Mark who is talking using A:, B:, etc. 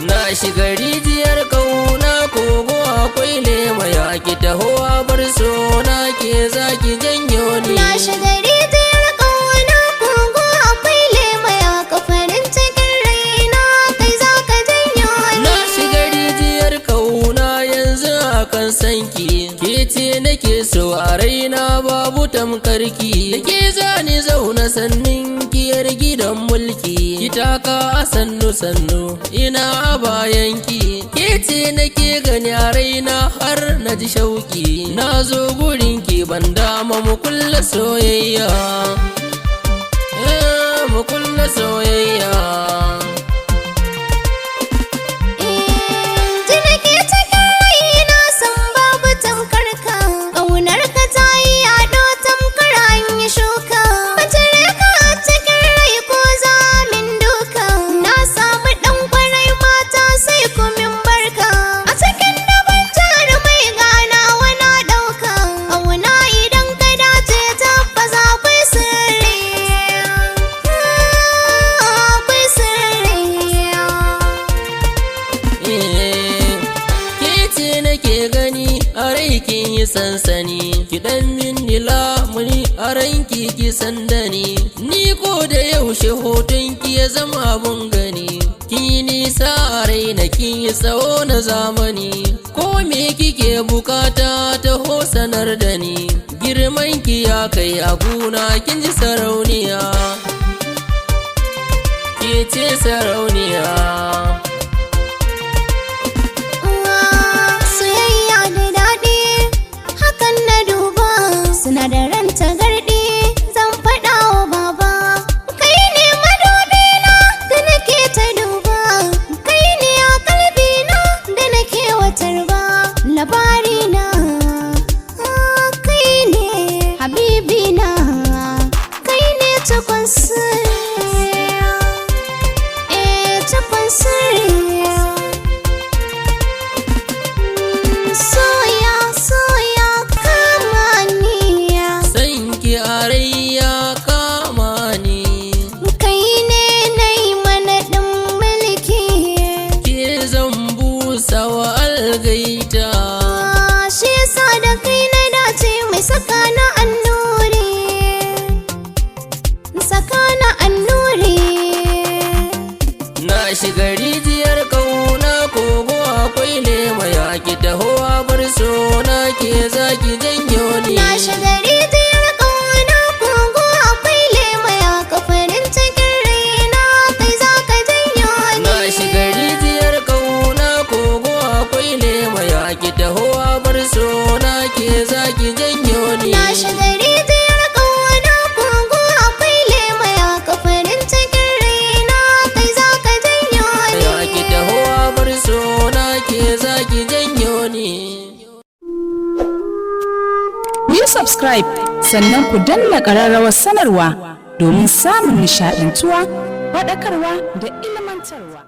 A: Na shiga rijiyar kauna kogo akwai lema ya ki tahowa bar so na ke zaki janyo ni.
B: Na shiga rijiyar kauna kogo akwai lema ya ka farin cikin raina kai za ka janyo ni.
A: Na shiga rijiyar kauna yanzu akan sanki ke ce nake so a raina babu tamkarki. Nake zani zauna sannin kiyar gidan mulki ki taka a sannu sannu ina a bayanki ke ce nake gani a raina har na ji shauki. Na zo gurinki ban dama mu kulla soyayya, mu kulla soyayya. Kin yi sansani ki dan minni lamuni a ranki ki sandani ni ko da yaushe hoton ki ya zama abun gani. Ki nisa a raina kin yi tsawo na zamani ko me kike bukata taho sanar da ni. Girman ki ya kai a guna kin ji sarauniya, ke ce sarauniya.
B: Sinadaran tagardi zan faɗa wa baba. Kai ne madubina da nake ta duba, kai ne a kalbina da nake watarba. Labarina kai ne habibina, kai ne cikon sirriya, cikon sirriya. Shi yasa da kai na dace mai sakana annuri, sakana annuri.
A: Na shiga rijiyar kauna kogo akwai lema ya ki tahowa bar so na ke zaki janyo ni.
B: Na shiga rijiyar kauna kogo akwai lema ya ka farin cikin raina kai za ka janyo ni.
A: Na shiga rijiyar kauna kogo akwai lema ya ki tahowa bar so na ke zaki janyo ni.
B: Na shiga rijiyar kauna kogo akwai lema ya ka farin cikin raina kai za ka janyo ni.
A: Ya ki tahowa bar so na ke zaki janyo ni.
C: Ku yi subscribe sannan ku danna ƙararrawar sanarwa domin samun nishaɗantuwa, faɗakarwa da ilmantarwa.